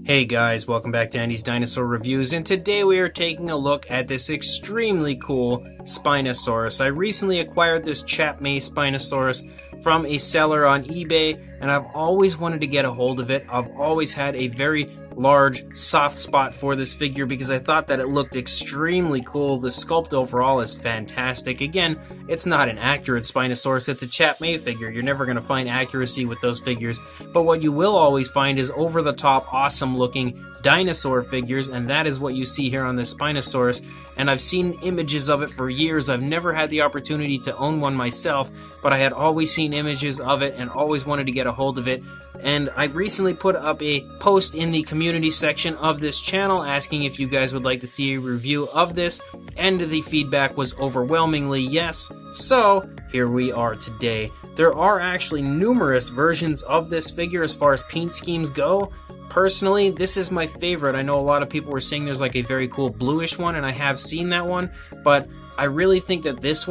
Hey guys, welcome back to Andy's Dinosaur Reviews, and today we are taking a look at this extremely cool Spinosaurus. I recently acquired this Chap Mei Spinosaurus from a seller on eBay, and I've always wanted to get a hold of it. I've always had a very large soft spot for this figure because I thought that it looked extremely cool. The sculpt overall is fantastic. Again, it's not an accurate Spinosaurus, it's a Chap Mei figure. You're never going to find accuracy with those figures, but what you will always find is over-the-top, awesome-looking dinosaur figures, and that is what you see here on this Spinosaurus. And I've seen images of it for years. I've never had the opportunity to own one myself, but I had always seen images of it and always wanted to get a hold of it. And I recently put up a post in the community section of this channel asking if you guys would like to see a review of this, and the feedback was overwhelmingly yes. So here we are today. There are actually numerous versions of this figure as far as paint schemes go. Personally, this is my favorite. I know a lot of people were saying there's like a very cool bluish one, and I have seen that one, but I really think that this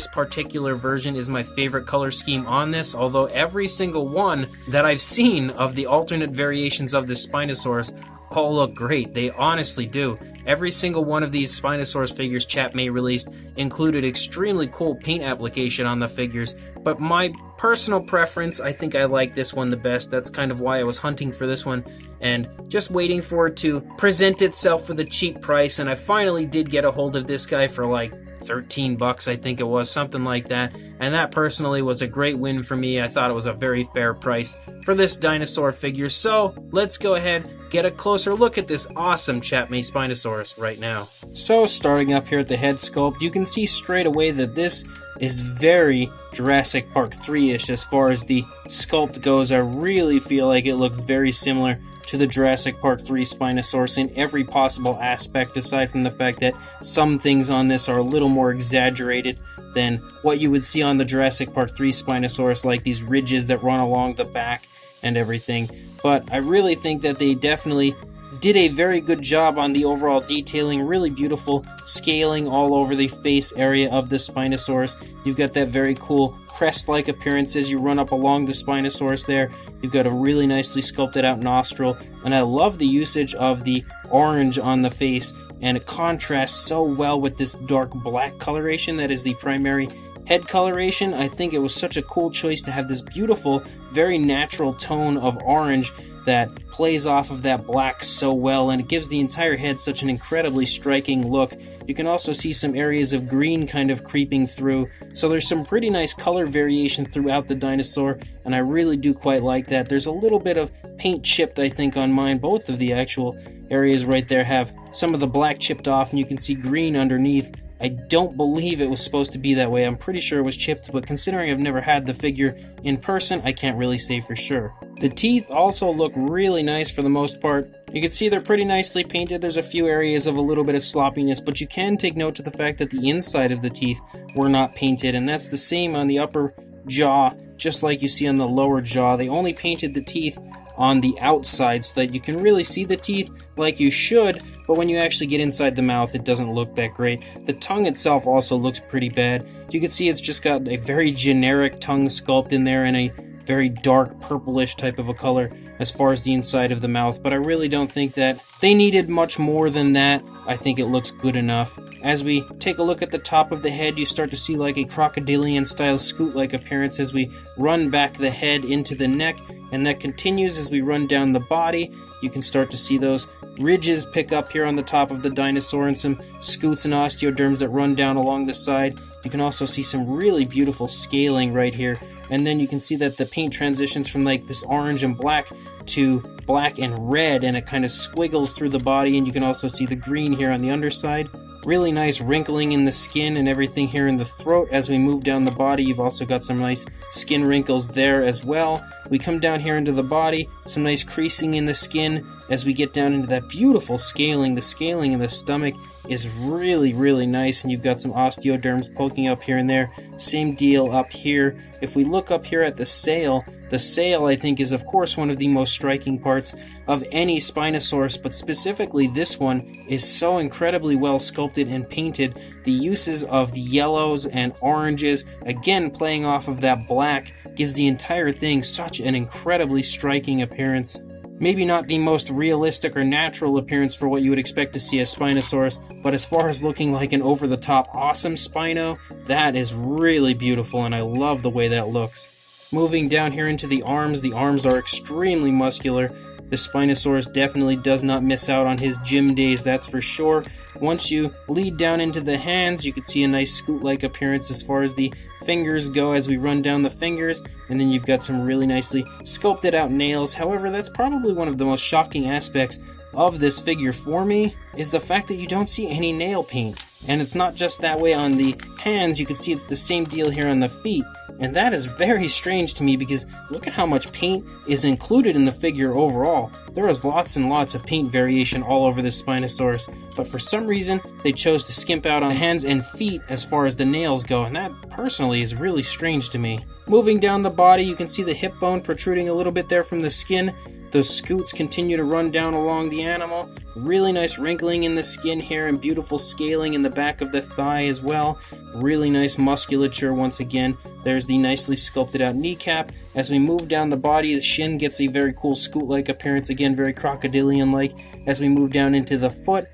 particular version is my favorite color scheme on this, although every single one that I've seen of the alternate variations of this Spinosaurus all look great. They honestly do. Every single one of these Spinosaurus figures Chap Mei released included extremely cool paint application on the figures, but my personal preference, I think I like this one the best. That's kind of why I was hunting for this one and just waiting for it to present itself for the cheap price, and I finally did get a hold of this guy for like 13 bucks, I think it was, something like that, and that personally was a great win for me. I thought it was a very fair price for this dinosaur figure. So let's go ahead, get a closer look at this awesome Chap Mei Spinosaurus right now. So starting up here at the head sculpt, you can see straight away that this is very Jurassic Park 3-ish as far as the sculpt goes. I really feel like it looks very similar to the Jurassic Park 3 Spinosaurus in every possible aspect, aside from the fact that some things on this are a little more exaggerated than what you would see on the Jurassic Park 3 Spinosaurus, like these ridges that run along the back and everything. But I really think that they definitely did a very good job on the overall detailing. Really beautiful scaling all over the face area of the Spinosaurus. You've got that very cool crest-like appearance as you run up along the Spinosaurus there. You've got a really nicely sculpted out nostril, and I love the usage of the orange on the face, and it contrasts so well with this dark black coloration that is the primary head coloration. I think it was such a cool choice to have this beautiful, very natural tone of orange that plays off of that black so well, and it gives the entire head such an incredibly striking look. You can also see some areas of green kind of creeping through, so there's some pretty nice color variation throughout the dinosaur, and I really do quite like that. There's a little bit of paint chipped, I think, on mine. Both of the actual areas right there have some of the black chipped off, and you can see green underneath. I don't believe it was supposed to be that way. I'm pretty sure it was chipped, but considering I've never had the figure in person, I can't really say for sure. The teeth also look really nice for the most part. You can see they're pretty nicely painted. There's a few areas of a little bit of sloppiness, but you can take note to the fact that the inside of the teeth were not painted, and that's the same on the upper jaw, just like you see on the lower jaw. They only painted the teeth on the outside so that you can really see the teeth like you should, but when you actually get inside the mouth, it doesn't look that great. The tongue itself also looks pretty bad. You can see it's just got a very generic tongue sculpt in there and a very dark purplish type of a color as far as the inside of the mouth, but I really don't think that they needed much more than that. I think it looks good enough. As we take a look at the top of the head, you start to see like a crocodilian style scoot-like appearance as we run back the head into the neck, and that continues as we run down the body. You can start to see those ridges pick up here on the top of the dinosaur and some scoots and osteoderms that run down along the side. You can also see some really beautiful scaling right here, and then you can see that the paint transitions from like this orange and black to black and red, and it kind of squiggles through the body, and you can also see the green here on the underside. Really nice wrinkling in the skin and everything here in the throat. As we move down the body, you've also got some nice skin wrinkles there as well. We come down here into the body, some nice creasing in the skin as we get down into that beautiful scaling. The scaling in the stomach is really, really nice, and you've got some osteoderms poking up here and there. Same deal up here. If we look up here at the sail I think is of course one of the most striking parts of any Spinosaurus, but specifically this one is so incredibly well sculpted and painted. The uses of the yellows and oranges, again playing off of that black, gives the entire thing such an incredibly striking appearance. Maybe not the most realistic or natural appearance for what you would expect to see a Spinosaurus, but as far as looking like an over-the-top awesome Spino, that is really beautiful, and I love the way that looks. Moving down here into the arms are extremely muscular. The Spinosaurus definitely does not miss out on his gym days, that's for sure. Once you lead down into the hands, you can see a nice scoot-like appearance as far as the fingers go as we run down the fingers, and then you've got some really nicely sculpted out nails. However, that's probably one of the most shocking aspects of this figure for me, is the fact that you don't see any nail paint. And it's not just that way on the hands, you can see it's the same deal here on the feet. And that is very strange to me because look at how much paint is included in the figure overall. There is lots and lots of paint variation all over this Spinosaurus, but for some reason they chose to skimp out on hands and feet as far as the nails go, and that personally is really strange to me. Moving down the body, you can see the hip bone protruding a little bit there from the skin. Those scoots continue to run down along the animal. Really nice wrinkling in the skin here and beautiful scaling in the back of the thigh as well. Really nice musculature once again. There's the nicely sculpted out kneecap. As we move down the body, the shin gets a very cool scoot-like appearance. Again, very crocodilian-like. As we move down into the foot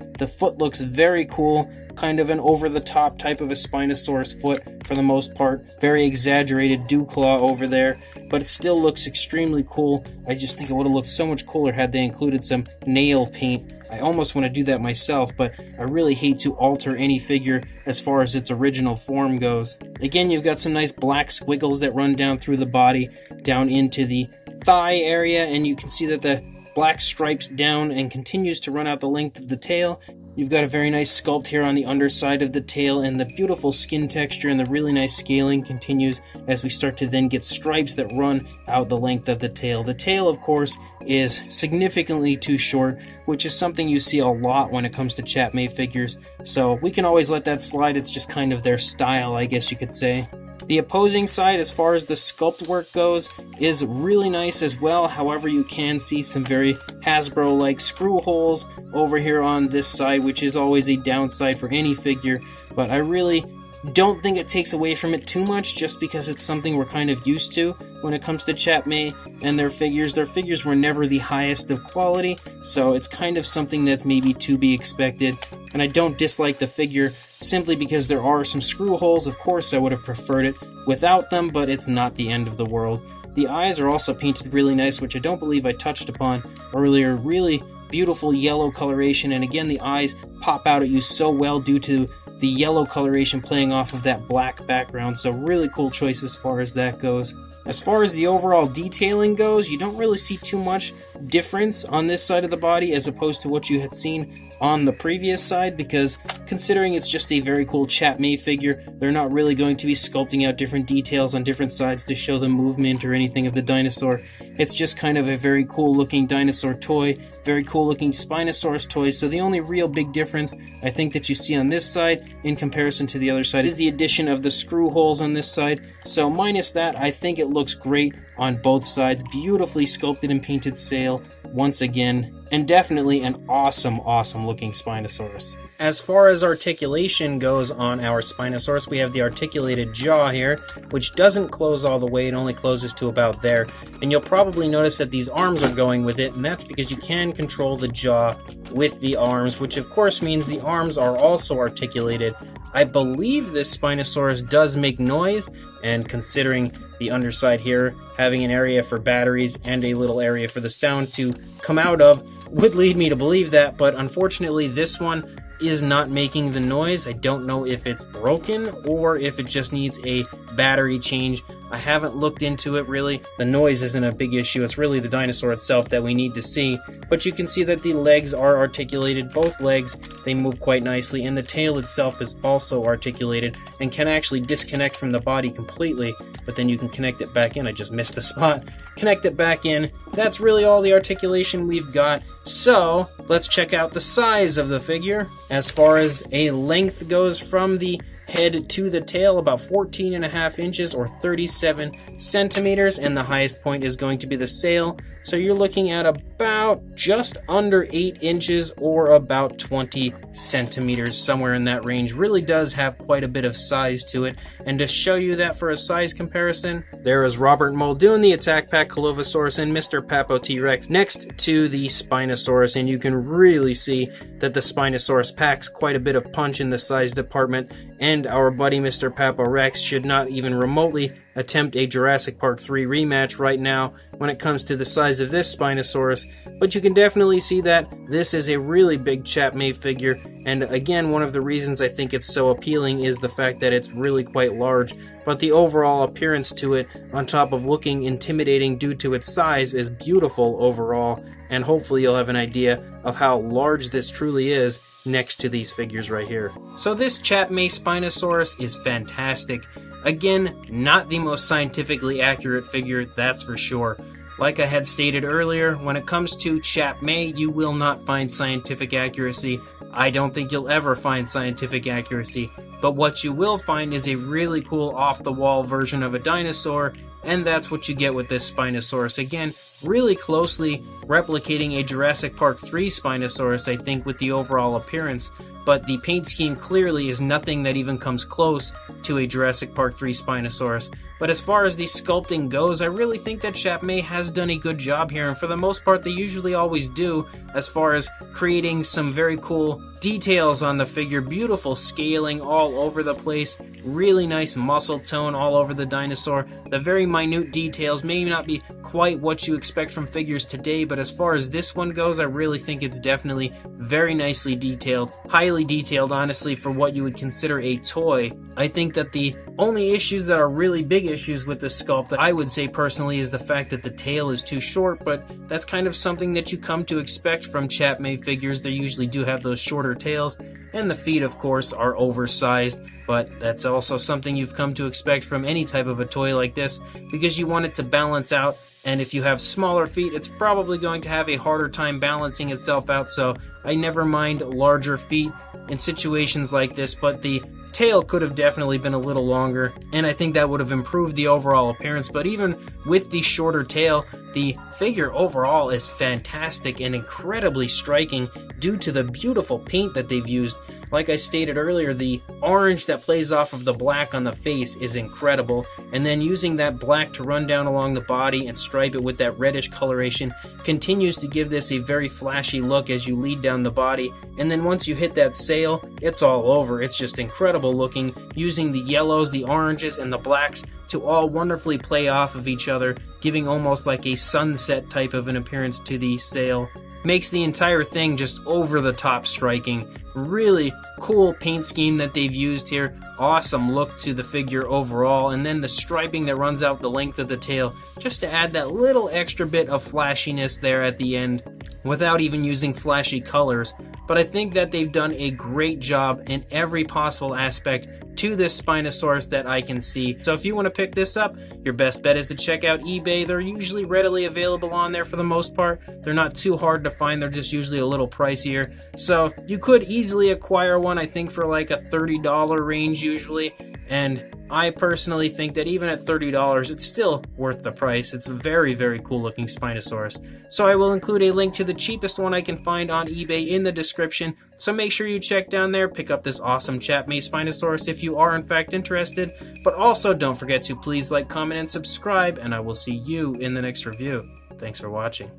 looks very cool. Kind of an over-the-top type of a Spinosaurus foot for the most part. Very exaggerated dew claw over there, but it still looks extremely cool. I just think it would have looked so much cooler had they included some nail paint. I almost want to do that myself, but I really hate to alter any figure as far as its original form goes. Again, you've got some nice black squiggles that run down through the body, down into the thigh area, and you can see that the black stripes down and continues to run out the length of the tail. You've got a very nice sculpt here on the underside of the tail, and the beautiful skin texture and the really nice scaling continues as we start to then get stripes that run out the length of the tail. The tail, of course, is significantly too short, which is something you see a lot when it comes to Chap Mei figures, so we can always let that slide. It's just kind of their style, I guess you could say. The opposing side, as far as the sculpt work goes, is really nice as well. However, you can see some very Hasbro-like screw holes over here on this side, which is always a downside for any figure, but I really don't think it takes away from it too much, just because it's something we're kind of used to when it comes to Chap Mei and their figures. Their figures were never the highest of quality, so it's kind of something that's maybe to be expected. And I don't dislike the figure simply because there are some screw holes. Of course, I would have preferred it without them, but it's not the end of the world. The eyes are also painted really nice, which I don't believe I touched upon earlier. Really beautiful yellow coloration, and again, the eyes pop out at you so well due to the yellow coloration playing off of that black background, so really cool choice as far as that goes. As far as the overall detailing goes, you don't really see too much difference on this side of the body as opposed to what you had seen on the previous side, because considering it's just a very cool Chap Mei figure, they're not really going to be sculpting out different details on different sides to show the movement or anything of the dinosaur. It's just kind of a very cool looking dinosaur toy, very cool looking Spinosaurus toy, so the only real big difference I think that you see on this side in comparison to the other side is the addition of the screw holes on this side. So minus that, I think it looks great on both sides. Beautifully sculpted and painted sail once again, and definitely an awesome looking Spinosaurus. As far as articulation goes on our Spinosaurus, we have the articulated jaw here, which doesn't close all the way, it only closes to about there. And you'll probably notice that these arms are going with it, and that's because you can control the jaw with the arms, which of course means the arms are also articulated. I believe this Spinosaurus does make noise, and considering the underside here having an area for batteries and a little area for the sound to come out of would lead me to believe that, but unfortunately this one is not making the noise. I don't know if it's broken or if it just needs a battery change. I haven't looked into it really. The noise isn't a big issue. It's really the dinosaur itself that we need to see. But you can see that the legs are articulated. Both legs, they move quite nicely, and the tail itself is also articulated and can actually disconnect from the body completely, but then you can connect it back in. I just missed the spot. Connect it back in. That's really all the articulation we've got. So let's check out the size of the figure. As far as a length goes from the head to the tail, about 14.5 inches or 37 centimeters, and the highest point is going to be the sail. So you're looking at about just under 8 inches or about 20 centimeters, somewhere in that range. Really does have quite a bit of size to it. And to show you that for a size comparison, there is Robert Muldoon, the Attack Pack Colovosaurus, and Mr. Papo T-Rex next to the Spinosaurus, and you can really see that the Spinosaurus packs quite a bit of punch in the size department, and our buddy Mr. Papo Rex should not even remotely attempt a Jurassic Park 3 rematch right now when it comes to the size of this Spinosaurus, but you can definitely see that this is a really big Chap Mei figure, and again, one of the reasons I think it's so appealing is the fact that it's really quite large, but the overall appearance to it, on top of looking intimidating due to its size, is beautiful overall, and hopefully you'll have an idea of how large this truly is next to these figures right here. So this Chap Mei Spinosaurus is fantastic. Again, not the most scientifically accurate figure, that's for sure. Like I had stated earlier, when it comes to Chap Mei, you will not find scientific accuracy. I don't think you'll ever find scientific accuracy, but what you will find is a really cool off-the-wall version of a dinosaur, and that's what you get with this Spinosaurus. Again, really closely replicating a Jurassic Park 3 Spinosaurus, I think, with the overall appearance, but the paint scheme clearly is nothing that even comes close to a Jurassic Park 3 Spinosaurus. But as far as the sculpting goes, I really think that Chap Mei has done a good job here, and for the most part they usually always do, as far as creating some very cool details on the figure, beautiful scaling all over the place, really nice muscle tone all over the dinosaur. The very minute details may not be quite what you expect from figures today, but as far as this one goes, I really think it's definitely very nicely detailed, highly detailed honestly for what you would consider a toy. I think that the only issues that are really big issues with the sculpt, I would say personally, is the fact that the tail is too short, but that's kind of something that you come to expect from Chap Mei figures. They usually do have those shorter tails, and the feet of course are oversized, but that's also something you've come to expect from any type of a toy like this, because you want it to balance out, and if you have smaller feet, it's probably going to have a harder time balancing itself out, so I never mind larger feet in situations like this, but the tail could have definitely been a little longer, and I think that would have improved the overall appearance. But even with the shorter tail, the figure overall is fantastic and incredibly striking due to the beautiful paint that they've used. Like I stated earlier, the orange that plays off of the black on the face is incredible, and then using that black to run down along the body and stripe it with that reddish coloration continues to give this a very flashy look as you lead down the body, and then once you hit that sail, it's all over. It's just incredible looking, using the yellows, the oranges, and the blacks to all wonderfully play off of each other, giving almost like a sunset type of an appearance to the sail. Makes the entire thing just over the top striking. Really cool paint scheme that they've used here. Awesome look to the figure overall, and then the striping that runs out the length of the tail just to add that little extra bit of flashiness there at the end without even using flashy colors. But I think that they've done a great job in every possible aspect to this Spinosaurus that I can see. So if you want to pick this up, your best bet is to check out eBay. They're usually readily available on there for the most part. They're not too hard to find, they're just usually a little pricier. So you could easily acquire one, I think, for like a $30 range usually. And I personally think that even at $30, it's still worth the price. It's a very, very cool looking Spinosaurus. So I will include a link to the cheapest one I can find on eBay in the description. So make sure you check down there, pick up this awesome Chap Mei Spinosaurus if you are in fact interested. But also don't forget to please like, comment, and subscribe, and I will see you in the next review. Thanks for watching.